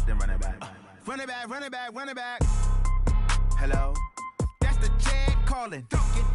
then run it back. Run it back, run it back, run it back. Hello? That's the jag calling.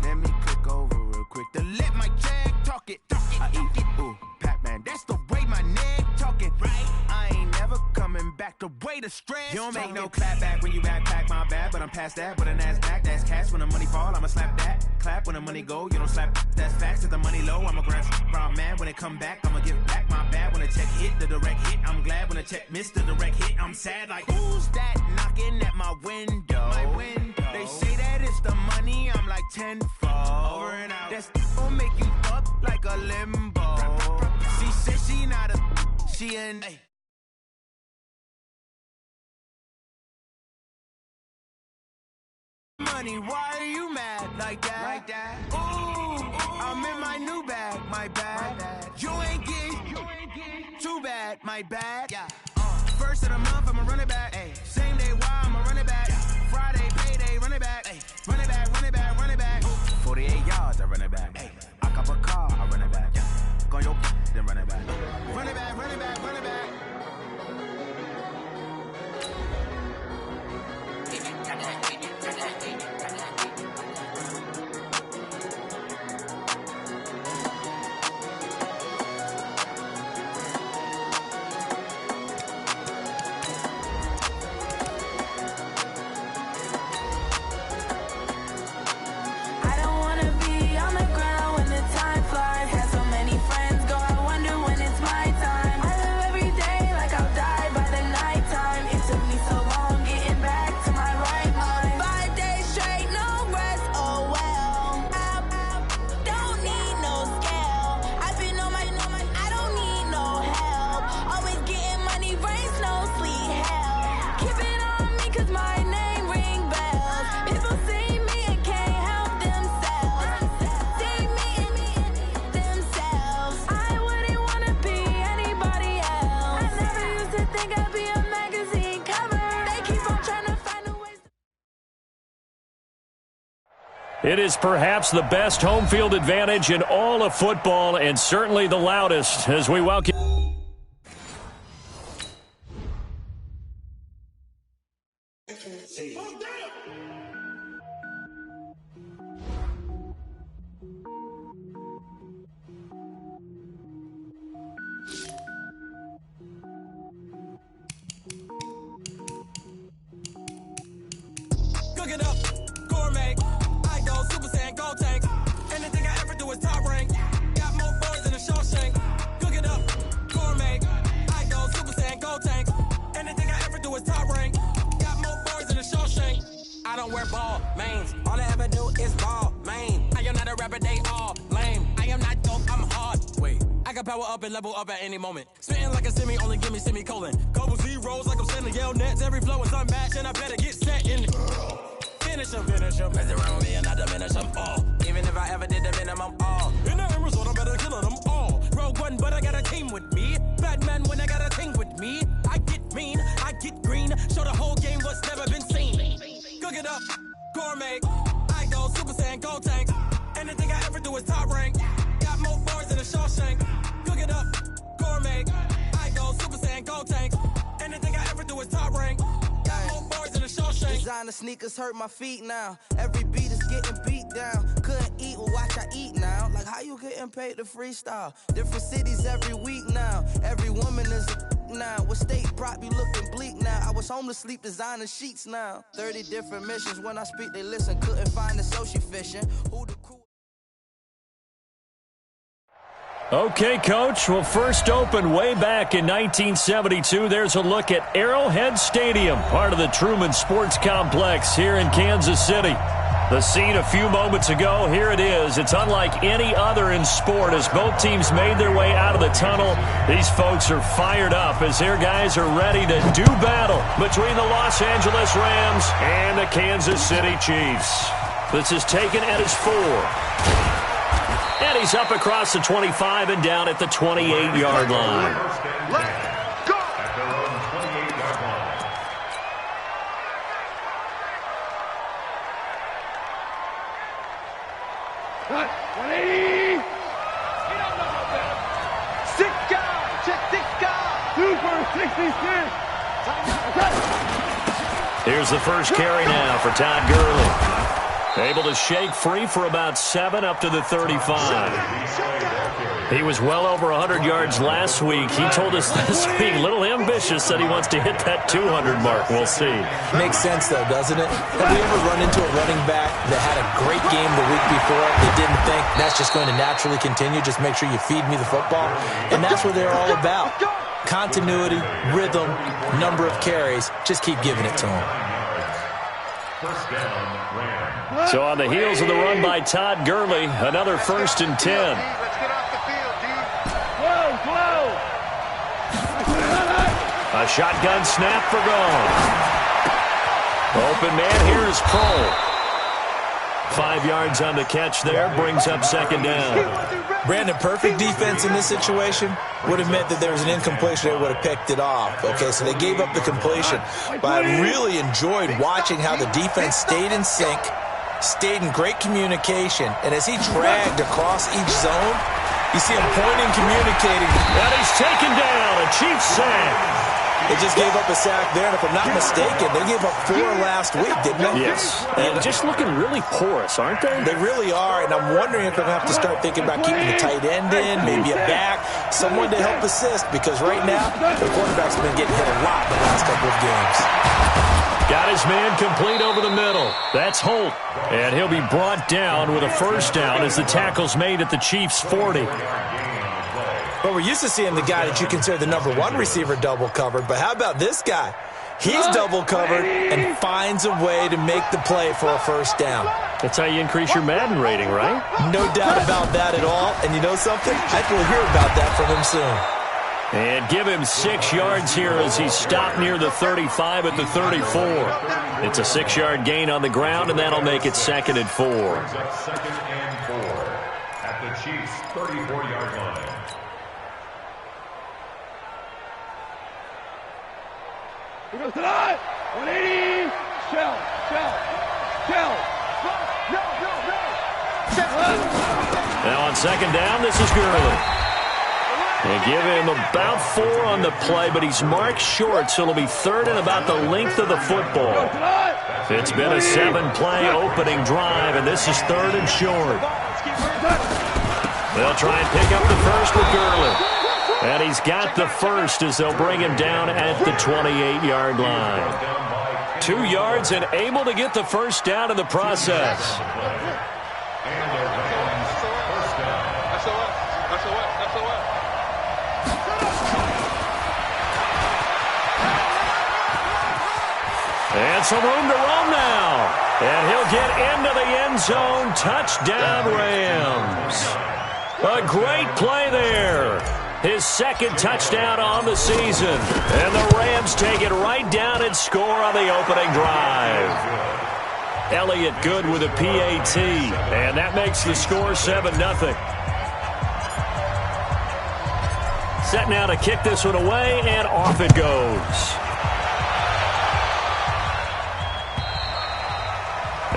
Let me click over real quick to let my jag talk it. I eat it, ooh, Pac-Man. That's the way my neck talking. Right? I ain't never coming back the way the stress. You don't make no clap back when you backpack, my bad. But I'm past that, but an ass back, that's cash. When the money fall, I'ma slap that. Clap when the money go, you don't slap. That's facts. If the money low, I'ma grab brown man. When it come back, I'ma give back my bad. When the check hit, the direct hit. I'm glad when the check missed the direct hit. I'm sad like, who's that knocking at my window? My window. They say that it's the money, I'm like tenfold. Over and out. That's gon' make you up like a limbo. She said she not a, she an. Ay. Money, why are you mad like that? Like that? Ooh, I'm in my new bag, my bad. You ain't getting too bad, my bad. Yeah. First of the month, I'ma run it back. Ay. Same day, why I'ma run it back. Yeah. Friday, payday, run it back. Ay. Run it back, run it back, run it back. 48 yards, I run it back. Ay. I cop a car, I run it back. Yeah. Go on your then run it back. Run it back, run it back, run it back. It is perhaps the best home field advantage in all of football, and certainly the loudest as we welcome. Cook it up, gourmet. I go Super Saiyan, go tank. Anything I ever do is top rank. Got more boys than a Shawshank. Cook it up, gourmet. I go Super Saiyan, go tank. Anything I ever do is top rank. Got more boys than a Shawshank. I don't wear ball mains. All I ever do is ball main. I am not a rapper, they all lame. I am not dope, I'm hard. Wait, I can power up and level up at any moment. Spitting like a semi, only give me semicolon. Couple zeros like I'm sending yell nets. Every flow is unmatched, and I better get set in. Finish them. Mess around with me and I diminish them all. Even if I ever did the minimum, all. In the end result, I'm better killing them all. Rogue One, but I got a team with me. Batman when I got a team with me. I get mean, I get green. Show the whole game what's never been seen. Cook it up, gourmet. I go Super Saiyan, go tank. Anything I ever do is top rank. Got more bars than a Shawshank. Cook it up, gourmet. I go Super Saiyan, go tank. Anything I ever do is top rank. Designer sneakers hurt my feet now. Every beat is getting beat down. Couldn't eat, well watch I eat now. Like how you getting paid to freestyle? Different cities every week now. Every woman is a now. What state prop you looking bleak now? I was home to sleep designing sheets now. 30 different missions. When I speak they listen. Couldn't find the social fishing. Who the crew? Okay, Coach. Well, first opened way back in 1972. There's a look at Arrowhead Stadium, part of the Truman Sports Complex here in Kansas City. The scene a few moments ago, here it is. It's unlike any other in sport as both teams made their way out of the tunnel. These folks are fired up as their guys are ready to do battle between the Los Angeles Rams and the Kansas City Chiefs. This is taken at his 4. And he's up across the 25 and down at the 28-yard line. Let's go! At their own 28-yard line. Cut. 180! Six guys! Check 6 guys! Super 66! Here's the first carry now for Todd Gurley. Able to shake free for about 7 up to the 35. He was well over 100 yards last week. He told us this week, a little ambitious, said he wants to hit that 200 mark. We'll see. Makes sense, though, doesn't it? Have we ever run into a running back that had a great game the week before? They didn't think that's just going to naturally continue. Just make sure you feed me the football. And that's what they're all about. Continuity, rhythm, number of carries. Just keep giving it to them. So on the heels of the run by Todd Gurley, another 1st and 10. A shotgun snap for Gone. Open man here is Cole. 5 yards on the catch there, brings up 2nd down. Brandon, perfect defense in this situation would have meant that there was an incompletion. They would have picked it off. Okay, so they gave up the completion. But I really enjoyed watching how the defense stayed in sync, stayed in great communication, and as he dragged across each zone, you see him pointing, communicating. And he's taken down, a Chiefs sack. They just gave up a sack there, and if I'm not mistaken, they gave up 4 last week, didn't they? Yes. And just looking really porous, aren't they? They really are, and I'm wondering if they're going to have to start thinking about keeping the tight end in, maybe a back, someone to help assist, because right now, the quarterback's been getting hit a lot the last couple of games. Got his man complete over the middle. That's Holt. And he'll be brought down with a 1st down as the tackle's made at the Chiefs' 40. Well, we're used to seeing the guy that you consider the number 1 receiver double covered, but how about this guy? He's double covered and finds a way to make the play for a 1st down. That's how you increase your Madden rating, right? No doubt about that at all. And you know something? I think we'll hear about that from him soon. And give him 6 yards here as he stopped near the 35 at the 34. It's a 6-yard gain on the ground, and that'll make it 2nd and 4. 2nd and 4 at the Chiefs' 34-yard line. He goes to the 180. Shell. Now on 2nd down, this is Gurley. They give him about 4 on the play, but he's marked short, so it'll be 3rd and about the length of the football. It's been a 7-play opening drive, and this is 3rd and short. They'll try and pick up the 1st with Gurley. And he's got the 1st as they'll bring him down at the 28-yard line. 2 yards and able to get the 1st down in the process. And some room to roam now. And he'll get into the end zone. Touchdown, Rams. A great play there. His 2nd touchdown on the season. And the Rams take it right down and score on the opening drive. Elliott good with a PAT. And that makes the score 7-0. Set now to kick this one away, and off it goes.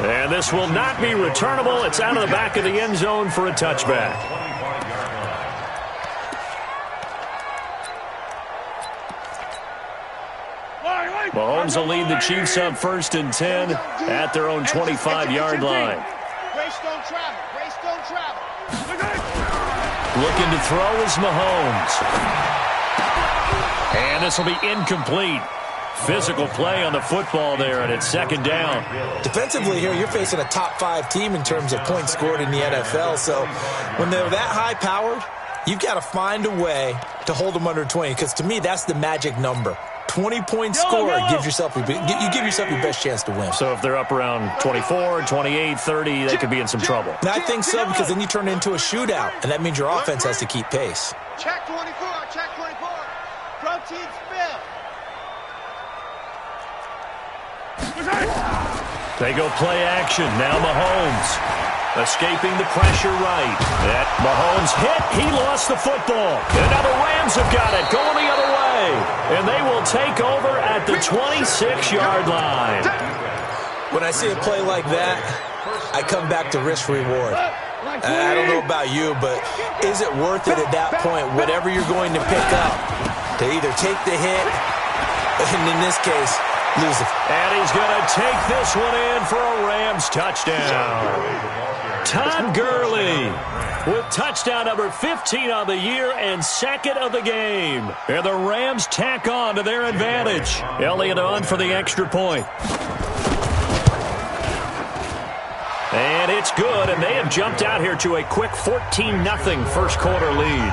And this will not be returnable. It's out of the back of the end zone for a touchback. Mahomes will lead the Chiefs up 1st and 10 at their own 25-yard line. Grace don't travel. Grace don't travel. Looking to throw is Mahomes. And this will be incomplete. Physical play on the football there, and it's 2nd down. Defensively here, you're facing a top 5 team in terms of points scored in the NFL. So when they're that high-powered, you've got to find a way to hold them under 20, because to me, that's the magic number. 20-point score gives yourself you give yourself your best chance to win. So if they're up around 24, 28, 30, they could be in some trouble. And I think so, because then you turn it into a shootout, and that means your offense has to keep pace. Check 24. Check 24. Protein spill. They go play action. Now Mahomes escaping the pressure right. That Mahomes hit. He lost the football. And now the Rams have got it. Going the other way. And they will take over at the 26-yard line. When I see a play like that, I come back to risk-reward. I don't know about you, but is it worth it at that point, whatever you're going to pick up, to either take the hit, and in this case, lose it. And he's going to take this one in for a Rams touchdown. Todd Gurley with touchdown number 15 on the year and second of the game. And the Rams tack on to their advantage. Elliott on for the extra point. And it's good, and they have jumped out here to a quick 14-0 first quarter lead.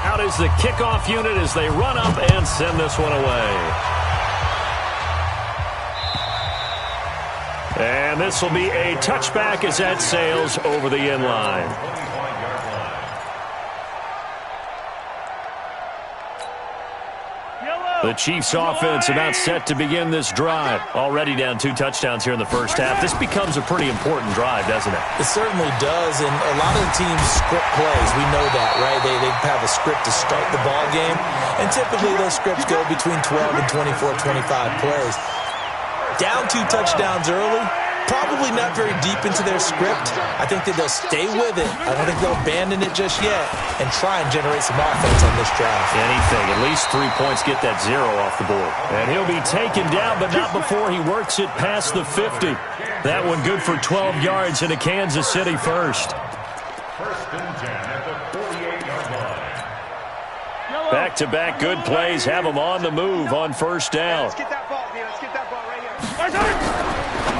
Out is the kickoff unit as they run up and send this one away. And this will be a touchback as that sails over the end line. The Chiefs offense about set to begin this drive. Already down 2 touchdowns here in the first half. This becomes a pretty important drive, doesn't it? It certainly does, and a lot of the teams script plays. We know that, right? They have a script to start the ball game, and typically those scripts go between 12 and 24, 25 plays. Down 2 touchdowns early, probably not very deep into their script. I think that they'll stay with it. I don't think they'll abandon it just yet and try and generate some offense on this drive. Anything. At least 3 points get that 0 off the board. And he'll be taken down, but not before he works it past the 50. That one good for 12 yards into Kansas City first. First and 10 at the 48-yard line. Back-to-back good plays have them on the move on first down. Let's get that ball, man. Let's get that ball right here.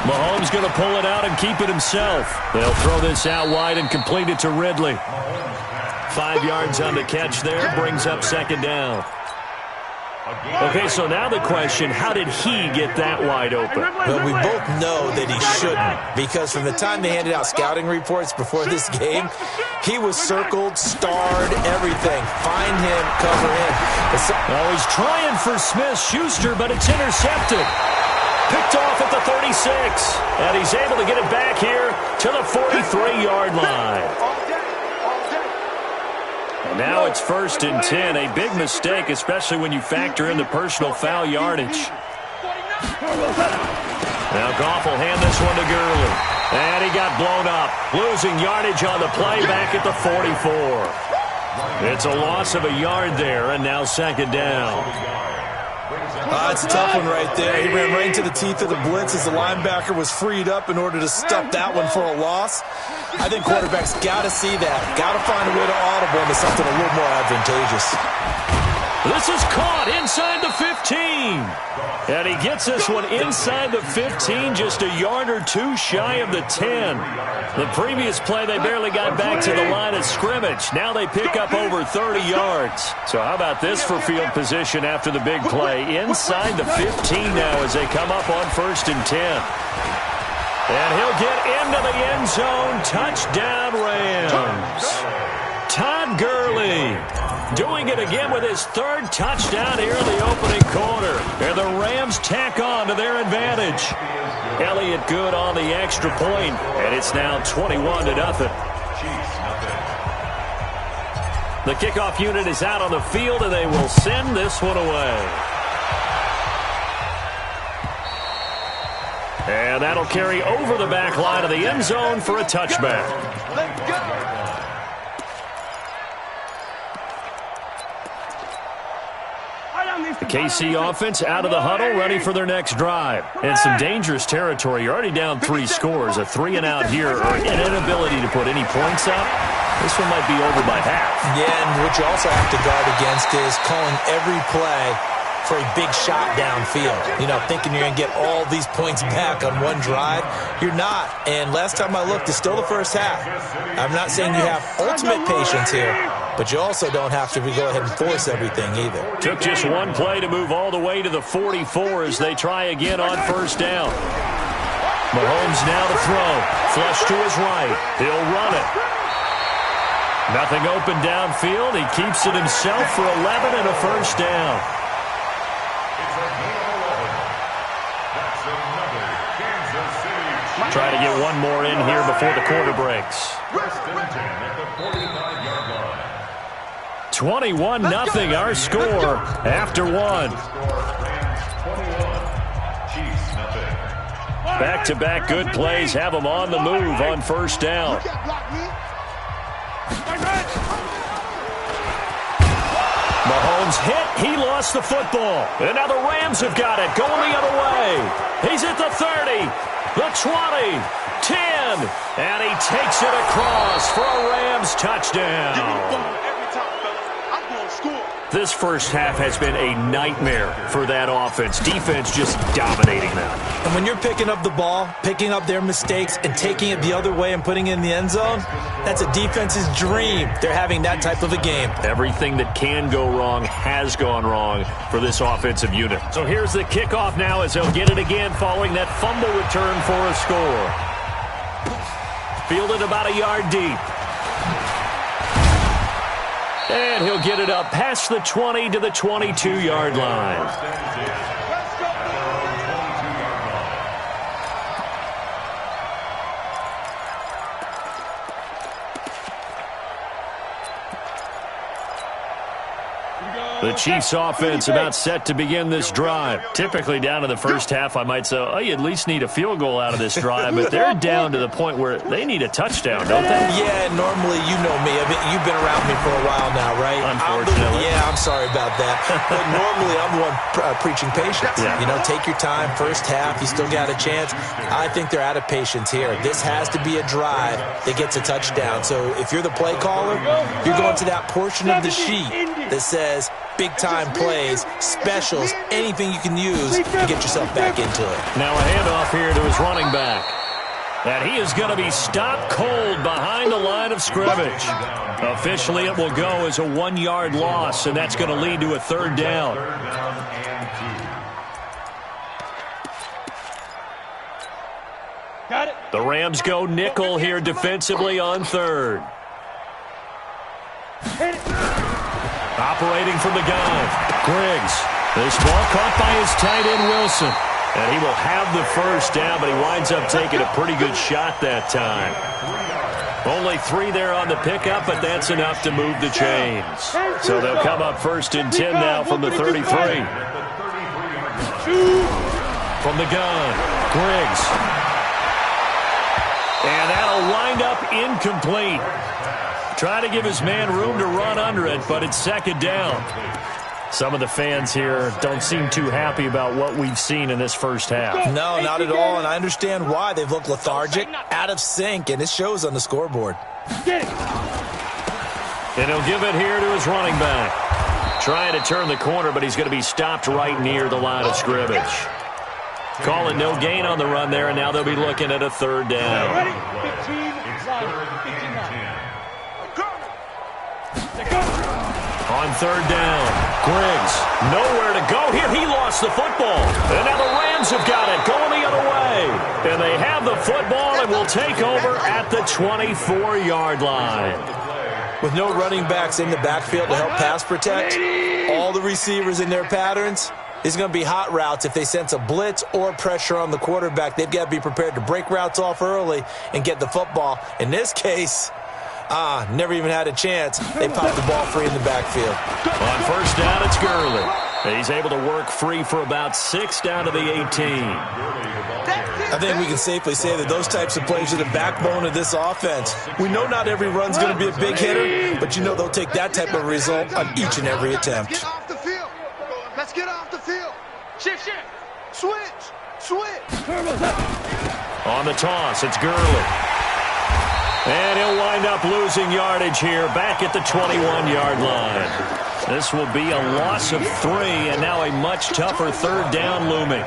Mahomes going to pull it out and keep it himself. They'll throw this out wide and complete it to Ridley. 5 yards on the catch there, brings up second down. Okay, so now the question, how did he get that wide open? Well, we both know that he shouldn't, because from the time they handed out scouting reports before this game, he was circled, starred, everything. Find him, cover him. Well, he's trying for Smith-Schuster, but it's intercepted. Picked off at the 36, and he's able to get it back here to the 43-yard line. And now it's first and 10, a big mistake, especially when you factor in the personal foul yardage. Now Goff will hand this one to Gurley, and he got blown up, losing yardage on the play back at the 44. It's a loss of a yard there, and now second down. It's a tough one right there. He ran right into the teeth of the blitz as the linebacker was freed up in order to stuff that one for a loss. I think quarterbacks got to see that. Got to find a way to audible into something a little more advantageous. This is caught inside the 15. And he gets this one inside the 15, just a yard or two shy of the 10. The previous play, they barely got back to the line of scrimmage. Now they pick up over 30 yards. So how about this for field position after the big play? Inside the 15 now as they come up on first and 10. And he'll get into the end zone. Touchdown, Rams. Todd Gurley doing it again with his third touchdown here in the opening quarter. And the Rams tack on to their advantage. Elliott good on the extra point, and it's now 21-0. The kickoff unit is out on the field, and they will send this one away. And that'll carry over the back line of the end zone for a touchback. Let's go. The KC offense out of the huddle, ready for their next drive. And some dangerous territory. You're already down 3 scores. A 3-and-out here, or an inability to put any points up. This one might be over by half. Yeah, and what you also have to guard against is calling every play for a big shot downfield. You know, thinking you're going to get all these points back on one drive. You're not. And last time I looked, it's still the first half. I'm not saying you have ultimate patience here, but you also don't have to go ahead and force everything either. Took just one play to move all the way to the 44 as they try again on first down. Mahomes now to throw. Flush to his right. He'll run it. Nothing open downfield. He keeps it himself for 11 and a first down. Try to get one more in here before the quarter breaks. 21-0 our score after one. Back-to-back good plays have them on the move on first down. Rams hit. He lost the football. And now the Rams have got it. Going the other way. He's at the 30, the 20, 10. And he takes it across for a Rams touchdown. Give me the ball every time, fellas. I'm going to score. This first half has been a nightmare for that offense. Defense just dominating them. And when you're picking up the ball, picking up their mistakes, and taking it the other way and putting it in the end zone, that's a defense's dream. They're having that type of a game. Everything that can go wrong has gone wrong for this offensive unit. So here's the kickoff now as they'll get it again following that fumble return for a score. Fielded about a yard deep. And he'll get it up past the 20 to the 22-yard line. The Chiefs offense about set to begin this drive. Typically down to the first half, I might say, oh, you at least need a field goal out of this drive, but they're down to the point where they need a touchdown, don't they? Yeah, normally, you know me. You've been around me for a while now, right? Unfortunately. I'm sorry about that. But normally, I'm the one preaching patience. Yeah. You know, take your time. First half, you still got a chance. I think they're out of patience here. This has to be a drive that gets a touchdown. So if you're the play caller, you're going to that portion of the sheet that says big-time plays, specials, anything you can use to get yourself back into it. Now a handoff here to his running back. And he is going to be stopped cold behind the line of scrimmage. Officially, it will go as a 1-yard loss, and that's going to lead to a third down. Got it. The Rams go nickel here defensively on third. Operating from the gun, Griggs. This ball caught by his tight end, Wilson. And he will have the first down, but he winds up taking a pretty good shot that time. Only 3 there on the pickup, but that's enough to move the chains. So they'll come up first and 10 now from the 33. From the gun, Griggs. And that'll wind up incomplete. Trying to give his man room to run under it, but it's second down. Some of the fans here don't seem too happy about what we've seen in this first half. No, not at all, and I understand why. They've looked lethargic, out of sync, and it shows on the scoreboard. And he'll give it here to his running back. Trying to turn the corner, but he's going to be stopped right near the line of scrimmage. Call it no gain on the run there, and now they'll be looking at a third down. Ready? 15, 15. On third down, Griggs, nowhere to go here. He lost the football. And now the Rams have got it, going the other way. And they have the football and will take over at the 24-yard line. With no running backs in the backfield to help pass protect, all the receivers in their patterns, it's going to be hot routes. If they sense a blitz or pressure on the quarterback, they've got to be prepared to break routes off early and get the football. In this case, never even had a chance. They popped the ball free in the backfield. On first down, it's Gurley. He's able to work free for about 6 down to the 18. I think we can safely say that those types of plays are the backbone of this offense. We know not every run's going to be a big hitter, but you know they'll take that type of result on each and every attempt. Get off the field. Let's get off the field. Shift. Switch. On the toss, it's Gurley. And he'll wind up losing yardage here back at the 21-yard line. This will be a loss of 3, and now a much tougher third down looming.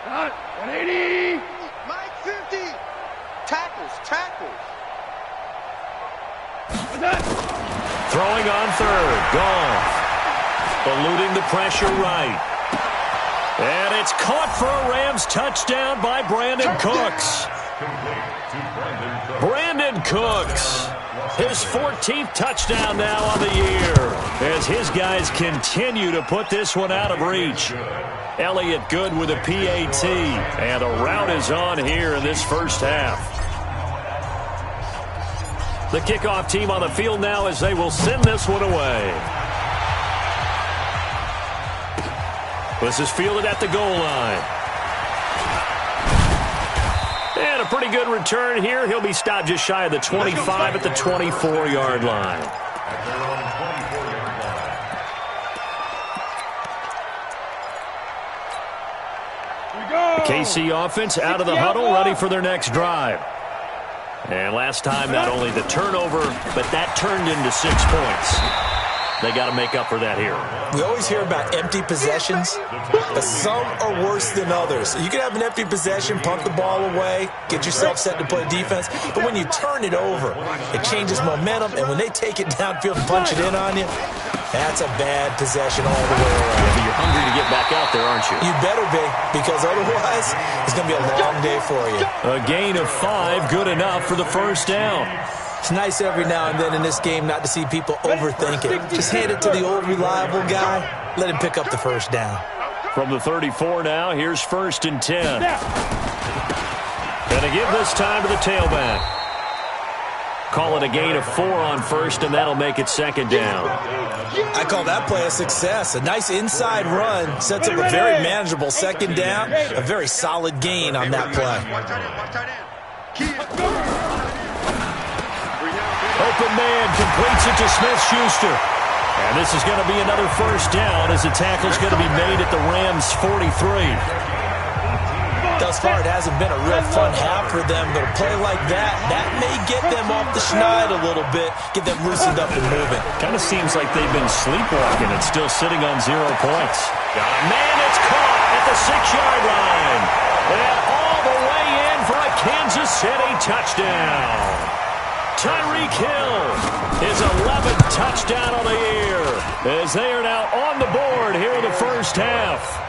Got 180. Mike 50. Tackles. Throwing on third. Goff. Eluding the pressure right. And it's caught for a Rams touchdown by Brandon Cooks. Brandon Cooks. His 14th touchdown now on the year as his guys continue to put this one out of reach. Elliott Good with a PAT. And the route is on here in this first half. The kickoff team on the field now as they will send this one away. This is fielded at the goal line. And a pretty good return here. He'll be stopped just shy of the 25 at the 24-yard line. The KC offense out of the huddle, ready for their next drive. And last time, not only the turnover, but that turned into 6 points. They got to make up for that here. We always hear about empty possessions, but some are worse than others. You can have an empty possession, pump the ball away, get yourself set to play defense, but when you turn it over, it changes momentum, and when they take it downfield and punch it in on you, that's a bad possession all the way around. Yeah, but you're hungry to get back out there, aren't you? You better be, because otherwise, it's going to be a long day for you. A gain of 5, good enough for the first down. It's nice every now and then in this game not to see people overthink it. Just hand it to the old reliable guy. Let him pick up the first down. From the 34 now, here's 1st and 10. Gonna give this time to the tailback. Call it a gain of 4 on 1st, and that'll make it 2nd down. I call that play a success. A nice inside run sets up a very manageable 2nd down. A very solid gain on that play. Open man completes it to Smith-Schuster. And this is going to be another first down as the tackle's going to be made at the Rams' 43. Thus far, it hasn't been a real fun half for them, but a play like that may get them off the schneid a little bit, get them loosened up and moving. Kind of seems like they've been sleepwalking and still sitting on 0 points. Got a man that's caught at the 6-yard line. And all the way in for a Kansas City touchdown. Tyreek Hill, his 11th touchdown on the year, as they are now on the board here in the first half.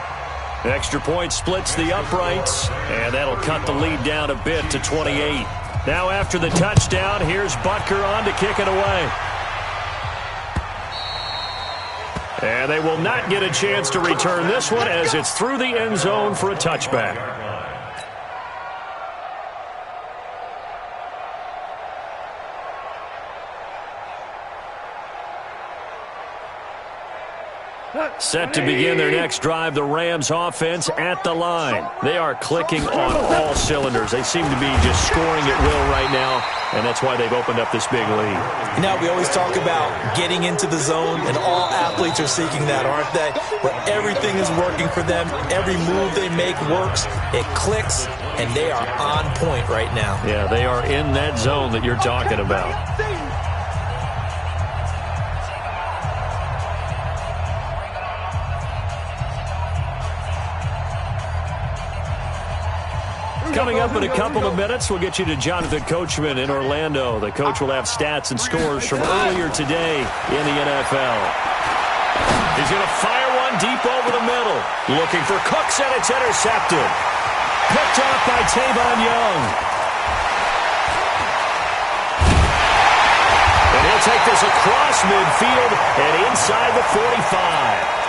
Extra point splits the uprights, and that'll cut the lead down a bit to 28. Now after the touchdown, here's Butker on to kick it away. And they will not get a chance to return this one as it's through the end zone for a touchback. Set to begin their next drive, the Rams offense at the line. They are clicking on all cylinders. They seem to be just scoring at will right now, and that's why they've opened up this big lead. You know, we always talk about getting into the zone, and all athletes are seeking that, aren't they? Where everything is working for them, every move they make works, it clicks, and they are on point right now. Yeah, they are in that zone that you're talking about. Coming up in a couple of minutes, we'll get you to Jonathan Coachman in Orlando. The coach will have stats and scores from earlier today in the NFL. He's going to fire one deep over the middle. Looking for Cooks, and it's intercepted. Picked off by Tavon Young. And he'll take this across midfield and inside the 45.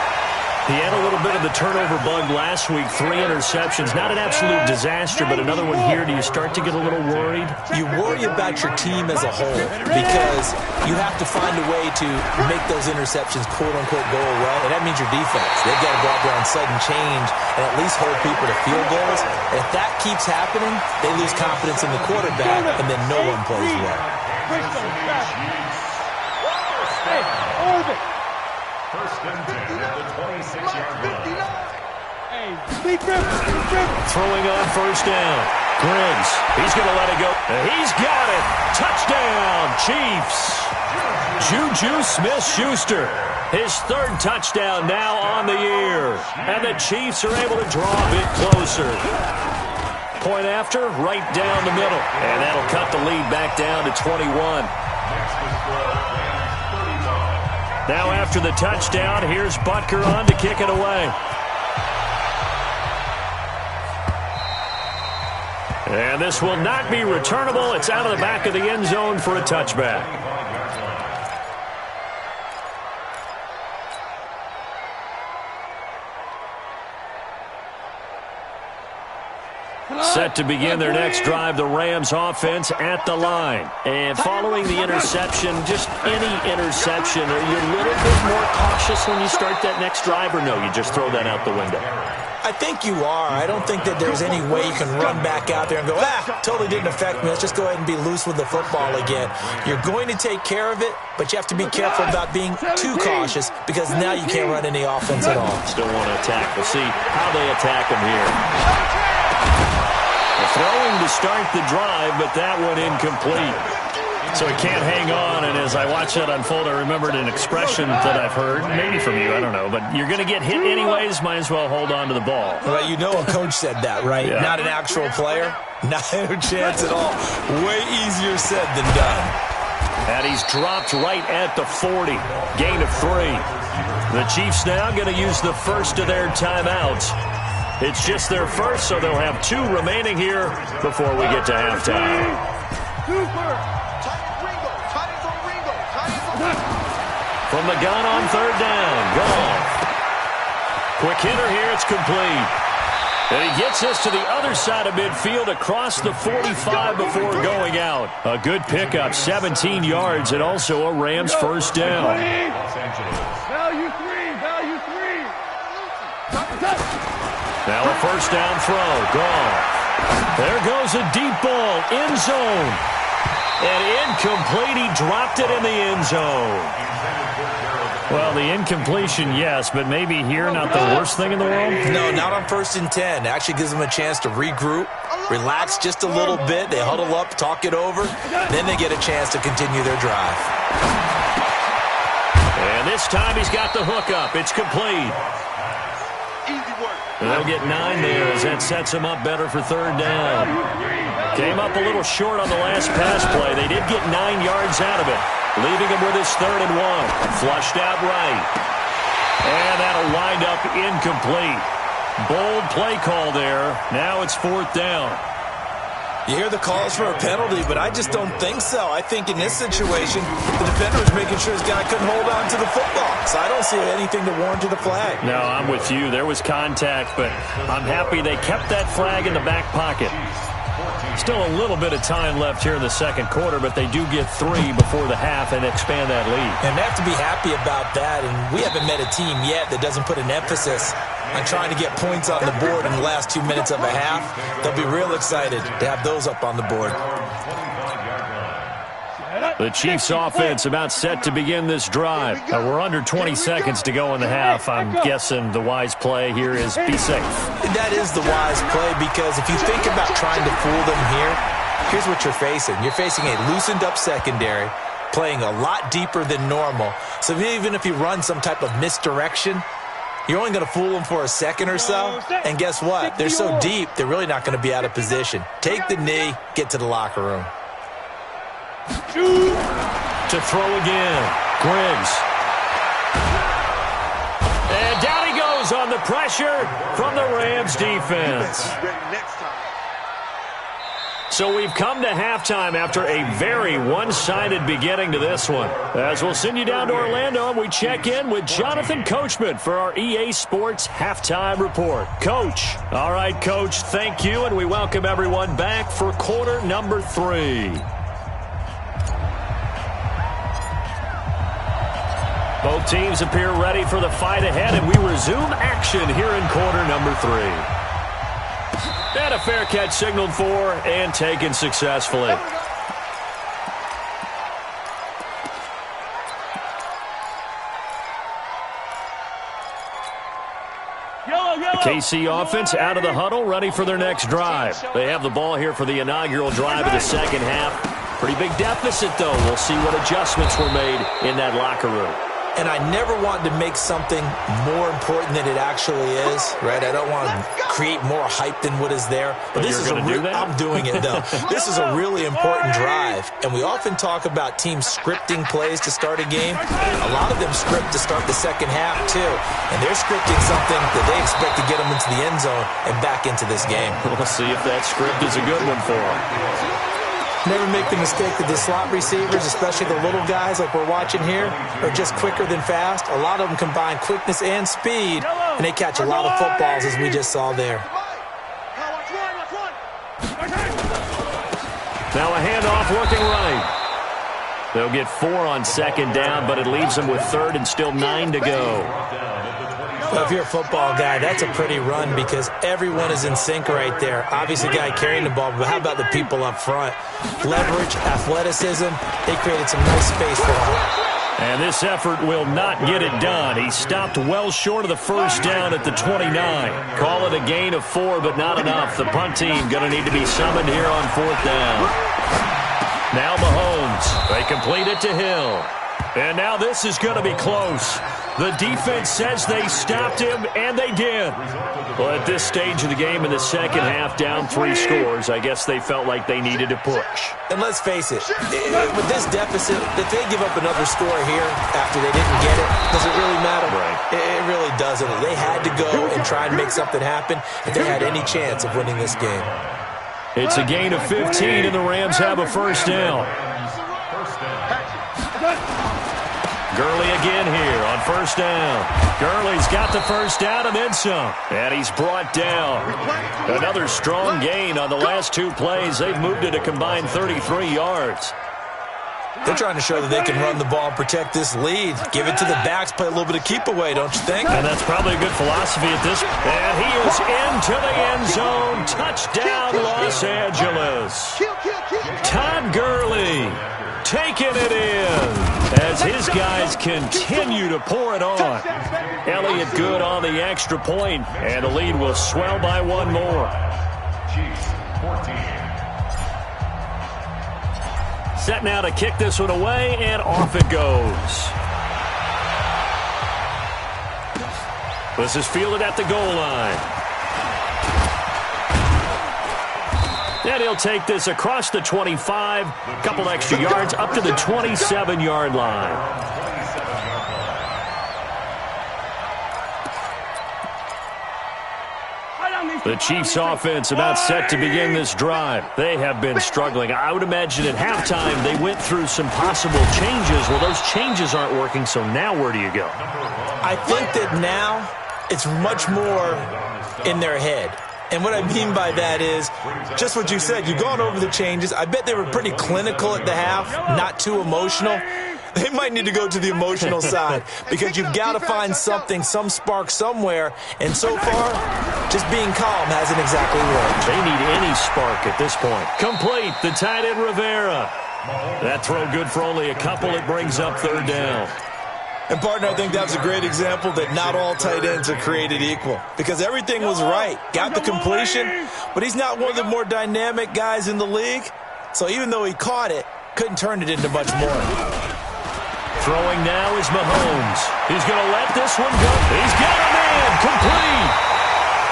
He had a little bit of the turnover bug last week, 3 interceptions. Not an absolute disaster, but another one here. Do you start to get a little worried? You worry about your team as a whole because you have to find a way to make those interceptions, quote-unquote, go away, and that means your defense. They've got to go out there on sudden change and at least hold people to field goals. And if that keeps happening, they lose confidence in the quarterback, and then no one plays well. First and 10 at the 26-yard line. Throwing on first down. Griggs, he's going to let it go. He's got it. Touchdown, Chiefs. Juju Smith-Schuster, his 3rd touchdown now on the year. And the Chiefs are able to draw a bit closer. Point after, right down the middle. And that'll cut the lead back down to 21. Now after the touchdown, here's Butker on to kick it away. And this will not be returnable. It's out of the back of the end zone for a touchback. Set to begin their next drive, the Rams offense at the line. And following the interception, just any interception, are you a little bit more cautious when you start that next drive, or no, you just throw that out the window? I think you are. I don't think that there's any way you can run back out there and go, totally didn't affect me. Let's just go ahead and be loose with the football again. You're going to take care of it, but you have to be careful about being too cautious because now you can't run any offense at all. Still want to attack. We'll see how they attack them here. Throwing to start the drive, but that one incomplete. So he can't hang on, and as I watch that unfold, I remembered an expression that I've heard, maybe from you, I don't know, but you're going to get hit anyways, might as well hold on to the ball. Well, you know a coach said that, right? Yeah. Not an actual player. Not a chance at all. Way easier said than done. And he's dropped right at the 40. Gain of 3. The Chiefs now going to use the first of their timeouts. It's just their first, so they'll have 2 remaining here before we get to halftime. From the gun on third down, Gauntl3t. Quick hitter here, it's complete. And he gets us to the other side of midfield across the 45 before going out. A good pickup, 17 yards, and also a Rams first down. Value 3, value 3. Now a first down throw, Gauntl3t. There goes a deep ball, end zone. And incomplete, he dropped it in the end zone. Well, the incompletion, yes, but maybe here not the worst thing in the world? No, not on 1st and 10. Actually gives them a chance to regroup, relax just a little bit. They huddle up, talk it over. Then they get a chance to continue their drive. And this time he's got the hook up. It's complete. Easy work. They'll get 9 there as that sets them up better for third down. Came up a little short on the last pass play. They did get 9 yards out of it, leaving him with his 3rd and 1. Flushed out right. And that'll wind up incomplete. Bold play call there. Now it's 4th down. You hear the calls for a penalty, but I just don't think so. I think in this situation, the defender was making sure his guy couldn't hold on to the football. So I don't see anything to warrant the flag. No, I'm with you. There was contact, but I'm happy they kept that flag in the back pocket. Still a little bit of time left here in the second quarter, but they do get 3 before the half and expand that lead. And they have to be happy about that, and we haven't met a team yet that doesn't put an emphasis on trying to get points on the board in the last 2 minutes of a half. They'll be real excited to have those up on the board. The Chiefs offense about set to begin this drive. We're under 20 seconds to go in the half. I'm guessing the wise play here is be safe. That is the wise play because if you think about trying to fool them here, here's what you're facing. You're facing a loosened up secondary, playing a lot deeper than normal. So even if you run some type of misdirection, you're only going to fool them for a second or so. And guess what? They're so deep, they're really not going to be out of position. Take the knee, get to the locker room. To throw again, Griggs. And down he goes on the pressure from the Rams defense. So we've come to halftime after a very one-sided beginning to this one. As we'll send you down to Orlando, and we check in with Jonathan Coachman for our EA Sports Halftime Report. Coach. All right, Coach, thank you, and we welcome everyone back for quarter number 3. Both teams appear ready for the fight ahead, and we resume action here in quarter number 3. And a fair catch signaled for and taken successfully. The KC offense out of the huddle, ready for their next drive. They have the ball here for the inaugural drive of the second half. Pretty big deficit, though. We'll see what adjustments were made in that locker room. And I never want to make something more important than it actually is, right? I don't want to create more hype than what is there. But this is I'm doing it, though. This is a really important drive. And we often talk about teams scripting plays to start a game. A lot of them script to start the second half, too. And they're scripting something that they expect to get them into the end zone and back into this game. We'll see if that script is a good one for them. Never make the mistake that the slot receivers, especially the little guys like we're watching here, are just quicker than fast. A lot of them combine quickness and speed, and they catch a lot of footballs as we just saw there. Now a handoff working right. They'll get 4 on second down, but it leaves them with third and still 9 to go. Well, if you're a football guy, that's a pretty run because everyone is in sync right there. Obviously, the guy carrying the ball, but how about the people up front? Leverage, athleticism, they created some nice space for him. And this effort will not get it done. He stopped well short of the first down at the 29. Call it a gain of 4, but not enough. The punt team going to need to be summoned here on 4th down. Now Mahomes. They complete it to Hill. And now this is going to be close. The defense says they stopped him, and they did. Well, at this stage of the game in the second half, down 3 scores, I guess they felt like they needed to push. And let's face it, with this deficit, if they give up another score here after they didn't get it, does it really matter? Right. It really doesn't. They had to go and try and make something happen if they had any chance of winning this game. It's a gain of 15, and the Rams have a first down. Gurley again here on first down. Gurley's got the first down and then some. And he's brought down. Another strong gain on the last 2 plays. They've moved it a combined 33 yards. They're trying to show that they can run the ball and protect this lead. Give it to the backs, play a little bit of keep away, don't you think? And that's probably a good philosophy at this. And he is into the end zone. Touchdown, Los Angeles. Todd Gurley taking it in as his guys continue to pour it on. Elliott good on the extra point, and the lead will swell by 1 more. Chiefs 14. Set now to kick this one away, and off it goes. This is fielded at the goal line. And he'll take this across the 25, a couple extra yards, up to the 27-yard line. The Chiefs offense about set to begin this drive. They have been struggling. I would imagine at halftime they went through some possible changes. Well, those changes aren't working, so now where do you go? I think that now it's much more in their head. And what I mean by that is just what you said. You've gone over the changes. I bet they were pretty clinical at the half, not too emotional. They might need to go to the emotional side because you've got to find something, some spark somewhere. And so far, just being calm hasn't exactly worked. They need any spark at this point. Complete, the tight end Rivera. That throw good for only a couple. It brings up 3rd down. And, partner, I think that was a great example that not all tight ends are created equal because everything was right. Got the completion, but he's not one of the more dynamic guys in the league. So even though he caught it, couldn't turn it into much more. Throwing now is Mahomes. He's going to let this one go. He's got him in. Complete.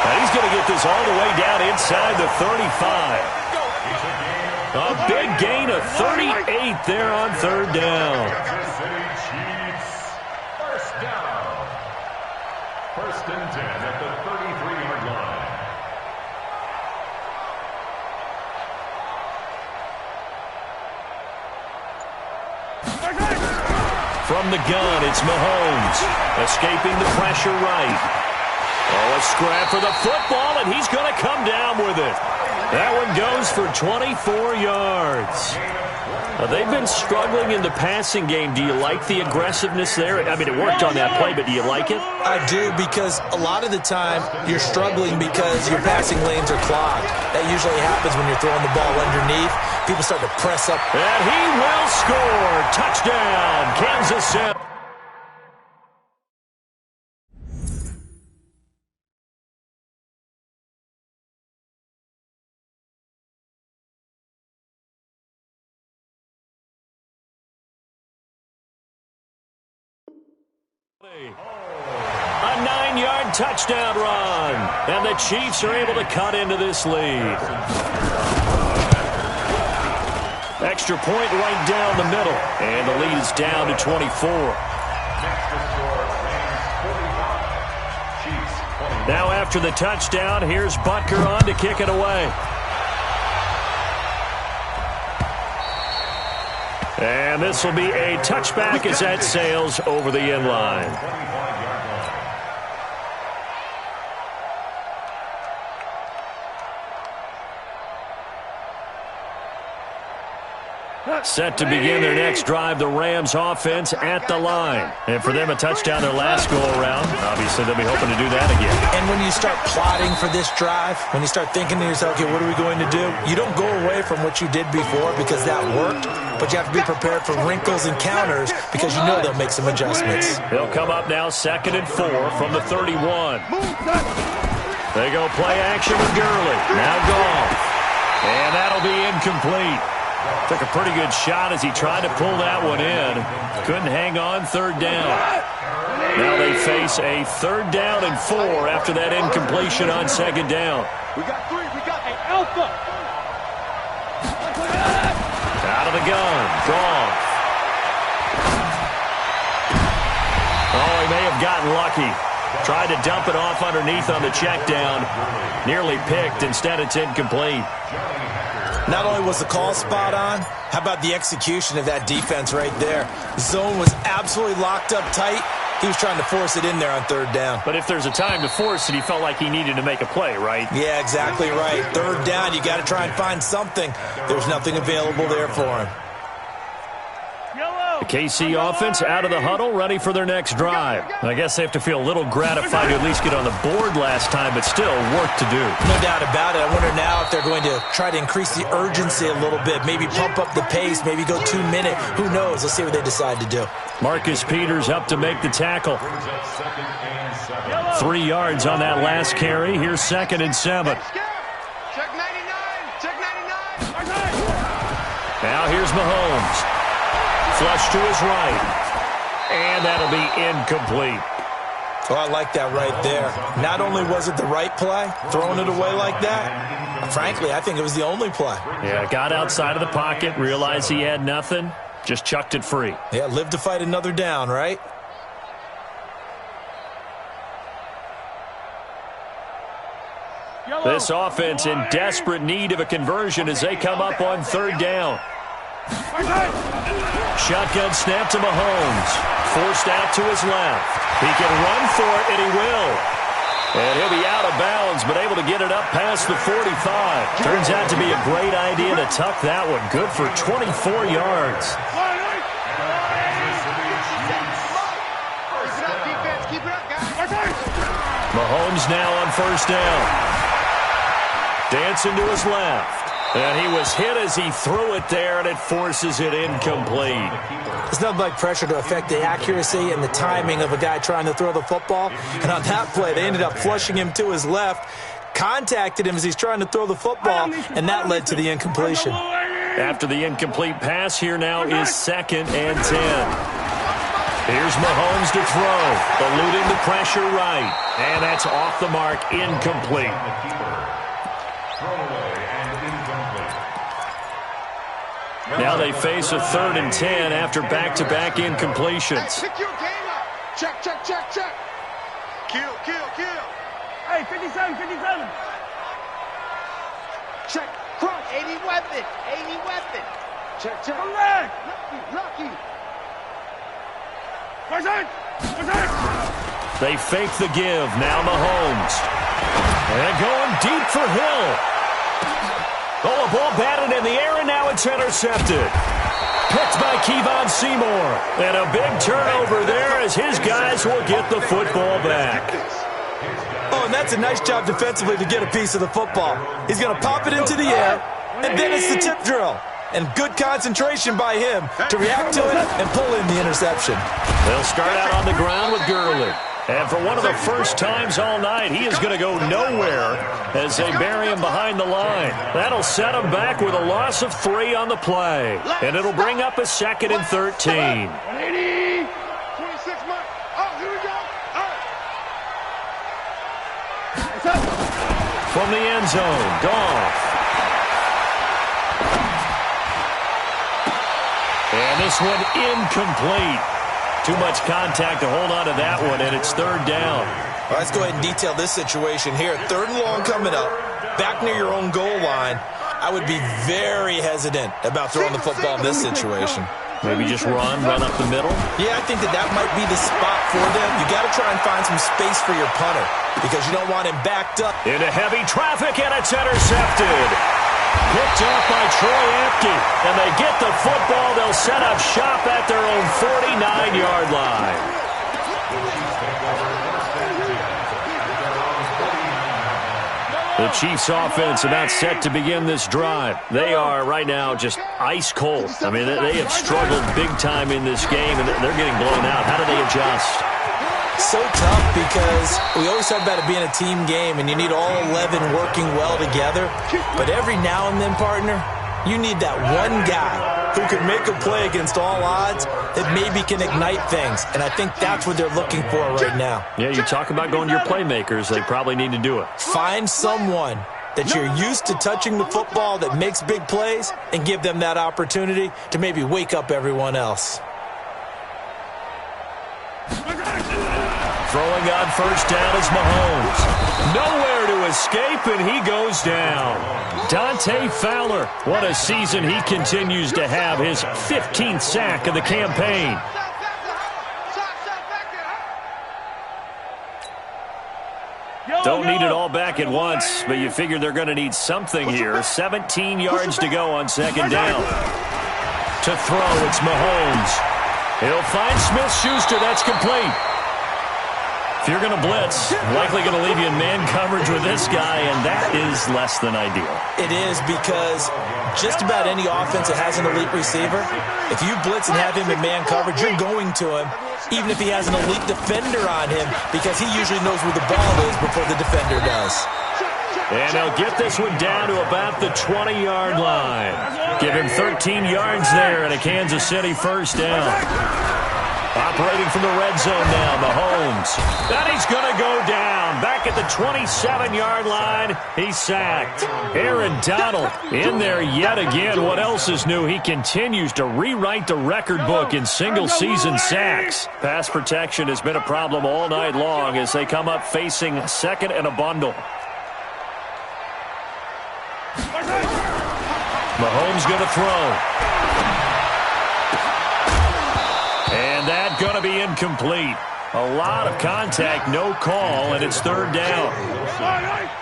And he's going to get this all the way down inside the 35. A big gain of 38 there on 3rd down. First and 10 at the 33-yard line. From the gun, it's Mahomes. Escaping the pressure right. Oh, a scrap for the football, and he's going to come down with it. That one goes for 24 yards. They've been struggling in the passing game. Do you like the aggressiveness there? I mean, it worked on that play, but do you like it? I do, because a lot of the time you're struggling because your passing lanes are clogged. That usually happens when you're throwing the ball underneath. People start to press up. And he will score. Touchdown, Kansas City. A 9-yard touchdown run, and the Chiefs are able to cut into this lead. Extra point right down the middle, and the lead is down to 24. Now after the touchdown, here's Butker on to kick it away. And this will be a touchback as that sails over the end line. Set to begin their next drive, the Rams offense at the line. And for them, a touchdown their last go-around. Obviously, they'll be hoping to do that again. And when you start plotting for this drive, when you start thinking to yourself, okay, what are we going to do? You don't go away from what you did before because that worked, but you have to be prepared for wrinkles and counters because you know they'll make some adjustments. They'll come up now 2nd and 4 from the 31. They go play action with Gurley. Now Goff. And that'll be incomplete. Took a pretty good shot as he tried to pull that one in. Couldn't hang on, 3rd down. Now they face a 3rd down and 4 after that incompletion on 2nd down. We got 3. We got an alpha. Out of the gun. Goff. Oh, he may have gotten lucky. Tried to dump it off underneath on the check down. Nearly picked. Instead, it's incomplete. Not only was the call spot on, how about the execution of that defense right there? Zone was absolutely locked up tight. He was trying to force it in there on 3rd down. But if there's a time to force it, he felt like he needed to make a play, right? Yeah, exactly right. 3rd down, you got to try and find something. There's nothing available there for him. The KC offense out of the huddle, ready for their next drive. I guess they have to feel a little gratified to at least get on the board last time, but still work to do. No doubt about it. I wonder now if they're going to try to increase the urgency a little bit, maybe pump up the pace, maybe go 2-minute. Who knows? Let's see what they decide to do. Marcus Peters up to make the tackle. 3 yards on that last carry. Here's 2nd and 7. Check 99. Check 99. Now here's Mahomes. Flush to his right. And that'll be incomplete. Oh, I like that right there. Not only was it the right play, throwing it away like that, frankly, I think it was the only play. Yeah, got outside of the pocket, realized he had nothing, just chucked it free. Yeah, live to fight another down, right? This offense in desperate need of a conversion as they come up on 3rd down. Shotgun snap to Mahomes. Forced out to his left. He can run for it, and he will. And he'll be out of bounds, but able to get it up past the 45. Turns out to be a great idea to tuck that one. Good for 24 yards. Mahomes now on 1st down. Dancing to his left. And he was hit as he threw it there, and it forces it incomplete. It's nothing like pressure to affect the accuracy and the timing of a guy trying to throw the football. And on that play, they ended up flushing him to his left, contacted him as he's trying to throw the football, and that led to the incompletion. After the incomplete pass, here now is 2nd and 10. Here's Mahomes to throw, eluding the pressure right. And that's off the mark, incomplete. Now they face a 3rd and 10 after back-to-back incompletions. Hey, pick your game up. Check, check, check, check. Kill, kill, kill. Hey, 57, 57. Check. Crunch. 80 weapon. 80 weapon. Check, check. Correct. Lucky. They fake the give. Now Mahomes. And going deep for Hill. Oh, a ball batted in the air, and now it's intercepted. Picked by Kevon Seymour. And a big turnover there as his guys will get the football back. Oh, and that's a nice job defensively to get a piece of the football. He's going to pop it into the air, and then it's the tip drill. And good concentration by him to react to it and pull in the interception. They'll start out on the ground with Gurley. And for one of the first times all night, he is going to go nowhere as they bury him behind the line. That'll set him back with a loss of 3 on the play. And it'll bring up a 2nd and 13. 180. 26 months. Oh, here we go. All right. From the end zone, Goff. And this one incomplete. Too much contact to hold on to that one, and it's 3rd down. Well, let's go ahead and detail this situation here. 3rd and long coming up, back near your own goal line. I would be very hesitant about throwing the football in this situation. Maybe just run up the middle? Yeah, I think that might be the spot for them. You got to try and find some space for your punter because you don't want him backed up. Into heavy traffic, and it's intercepted. Picked off by Troy Apke. And they get the football. They'll set up shop at their own 49-yard line. The Chiefs offense about set to begin this drive. They are right now just ice cold. I mean, they have struggled big time in this game, and they're getting blown out. How do they adjust? So tough because we always talk about it being a team game, and you need all 11 working well together. But every now and then, partner, you need that one guy who can make a play against all odds that maybe can ignite things. And I think that's what they're looking for right now. Yeah, you talk about going to your playmakers. They probably need to do it. Find someone that you're used to touching the football that makes big plays and give them that opportunity to maybe wake up everyone else. Throwing on first down is Mahomes. Nowhere to escape, and he goes down. Dante Fowler, what a season he continues to have. His 15th sack of the campaign. Don't need it all back at once, but you figure they're going to need something here. 17 yards to go on second down. To throw, it's Mahomes. He'll find Smith-Schuster. That's complete. If you're going to blitz, likely going to leave you in man coverage with this guy, and that is less than ideal. It is because just about any offense that has an elite receiver, if you blitz and have him in man coverage, you're going to him, even if he has an elite defender on him, because he usually knows where the ball is before the defender does. And they'll get this one down to about the 20-yard line. Give him 13 yards there and a Kansas City first down. Operating from the red zone now, Mahomes. And he's going to go down. Back at the 27-yard line, he's sacked. Aaron Donald in there yet again. What else is new? He continues to rewrite the record book in single-season sacks. Pass protection has been a problem all night long as they come up facing second and a bundle. Mahomes going to throw. And that going to be incomplete. A lot of contact, no call, and it's third down.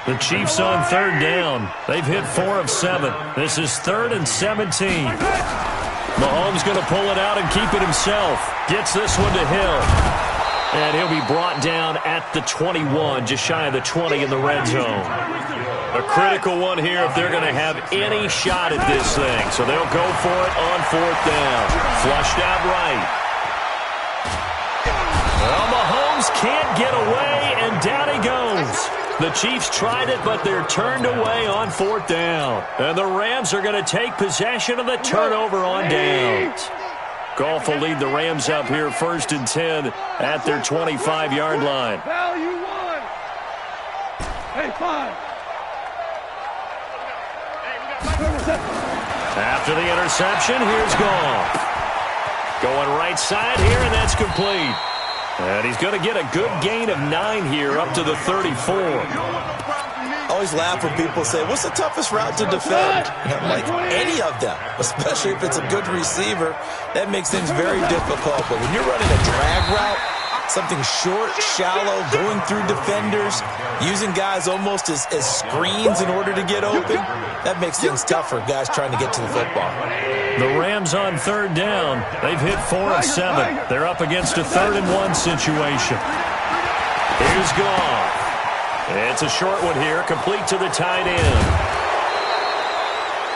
The Chiefs on third down. They've hit 4 of 7. This is 3rd and 17. Mahomes going to pull it out and keep it himself. Gets this one to Hill. And he'll be brought down at the 21, just shy of the 20 in the red zone. A critical one here if they're going to have any shot at this thing. So they'll go for it on 4th down. Flushed out right. Well, Mahomes can't get away, and down he goes. The Chiefs tried it, but they're turned away on 4th down. And the Rams are going to take possession of the turnover on downs. Golf will lead the Rams up here 1st and 10 at their 25-yard line. Value one. Hey, 5. After the interception, here's Goff. Going right side here, and that's complete. And he's going to get a good gain of 9 here up to the 34. I always laugh when people say, what's the toughest route to defend? And I'm like, any of them, especially if it's a good receiver. That makes things very difficult. But when you're running a drag route, something short, shallow, going through defenders, using guys almost as screens in order to get open, that makes things tough for guys trying to get to the football. The Rams on third down. They've hit 4 of 7. They're up against a 3rd and 1 situation. Here's Goff. It's a short one here, complete to the tight end.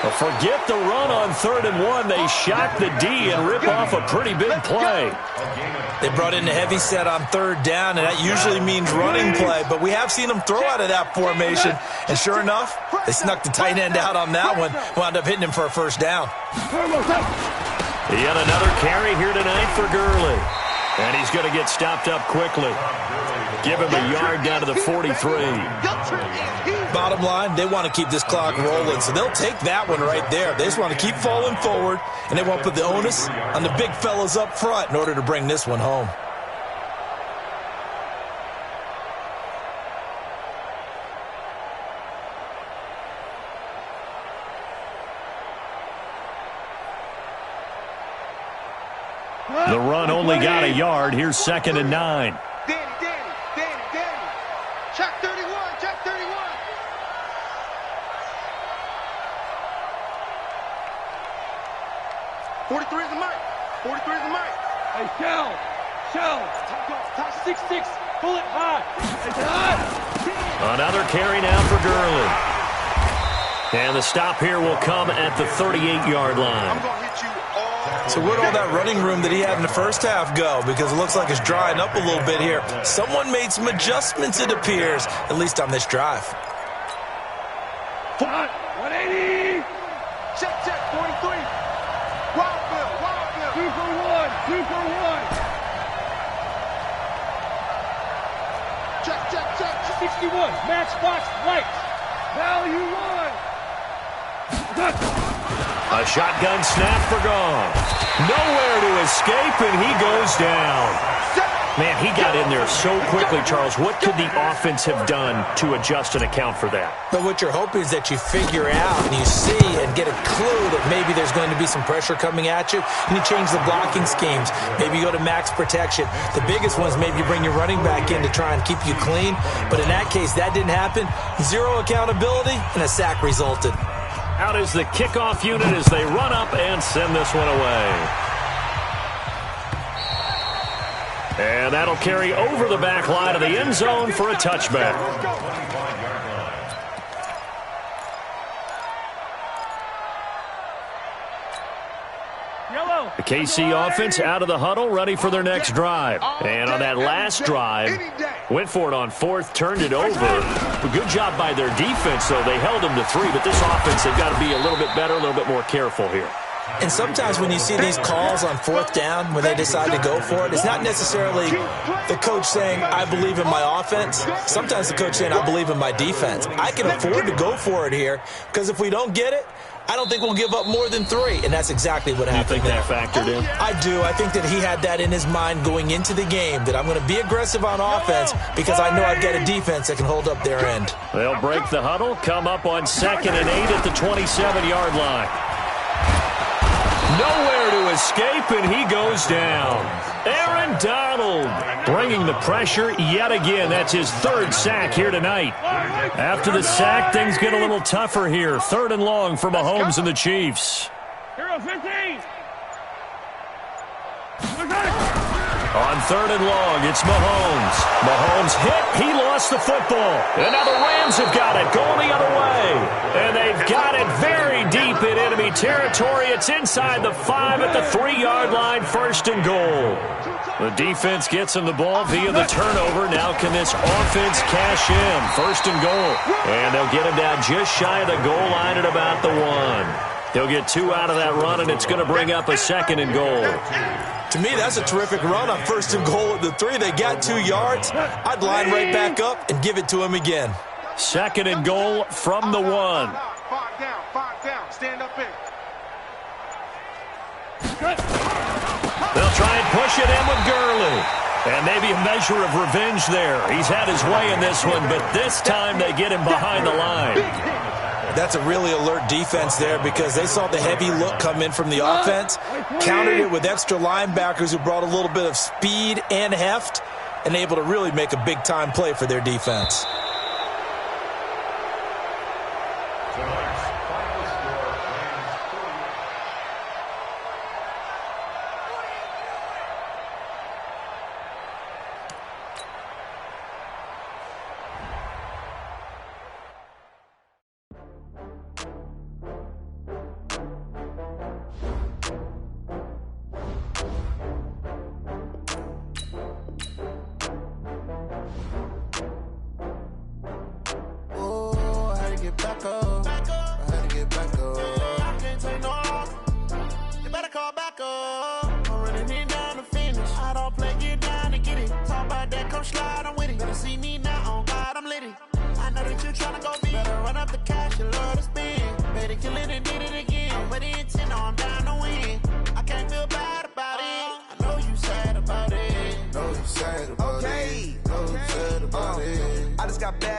Well, forget the run on 3rd and 1. They shock the D and rip off a pretty big play. They brought in a heavy set on 3rd down, and that usually means running play. But we have seen them throw out of that formation. And sure enough, they snuck the tight end out on that one. Wound up hitting him for a first down. Yet another carry here tonight for Gurley. And he's going to get stopped up quickly. Give him a yard down to the 43. Bottom line, they want to keep this clock rolling, so they'll take that one right there. They just want to keep falling forward, and they want to put the onus on the big fellas up front in order to bring this one home. The run only got a yard. Here's 2nd and 9. Danny. Check 31. 43 is the mic. 43 is the mic. Hey, Shell. Top 6'6". Pull it high. It's high. Another carry now for Gurley. And the stop here will come at the 38-yard line. I'm going to hit you all. So where'd all that running room that he had in the first half go? Because it looks like it's drying up a little bit here. Someone made some adjustments, it appears, at least on this drive. 180. Check, 43. Wild Bill. 2 for 1. 2 for 1. Check. 61. Matchbox lights. Value 1. A shotgun snap for Gauntl. Nowhere to escape, and he goes down. Man, he got in there so quickly, Charles. What could the offense have done to adjust and account for that? But what you're hoping is that you figure out and you see and get a clue that maybe there's going to be some pressure coming at you, and you change the blocking schemes. Maybe you go to max protection. The biggest one is maybe you bring your running back in to try and keep you clean. But in that case, that didn't happen. Zero accountability, and a sack resulted. Out is the kickoff unit as they run up and send this one away. And that'll carry over the back line of the end zone for a touchback. The KC offense out of the huddle, ready for their next drive. And on that last drive, went for it on fourth, turned it over. A good job by their defense, though. They held them to 3, but this offense, they've got to be a little bit better, a little bit more careful here. And sometimes when you see these calls on fourth down, when they decide to go for it, it's not necessarily the coach saying, I believe in my offense. Sometimes the coach saying, I believe in my defense. I can afford to go for it here, because if we don't get it, I don't think we'll give up more than 3, and that's exactly what happened. You think that factored in? I do. I think that he had that in his mind going into the game, that I'm going to be aggressive on offense because I know I've got a defense that can hold up their end. They'll break the huddle, come up on 2nd and 8 at the 27-yard line. Nowhere to escape, and he goes down. Aaron Donald bringing the pressure yet again. That's his 3rd sack here tonight. After the sack, things get a little tougher here. 3rd and long for Mahomes and the Chiefs. Hero 15. On 3rd and long, it's Mahomes. Mahomes hit. He lost the football. And now the Rams have got it. Going the other way. And they've got it very deep in enemy territory. It's inside the 5 at the 3-yard line. 1st and goal. The defense gets him the ball via the turnover. Now can this offense cash in? 1st and goal. And they'll get him down just shy of the goal line at about the 1. He'll get 2 out of that run, and it's going to bring up a 2nd and goal. To me, that's a terrific run on 1st and goal at the 3. They got 2 yards. I'd line right back up and give it to him again. 2nd and goal from the 1. 5 down. Stand up in. They'll try and push it in with Gurley. And maybe a measure of revenge there. He's had his way in this one, but this time they get him behind the line. That's a really alert defense there because they saw the heavy look come in from the offense, countered it with extra linebackers who brought a little bit of speed and heft, and able to really make a big-time play for their defense.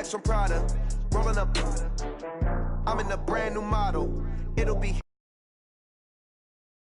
From Prada, rolling up. I'm in a brand new model. It'll be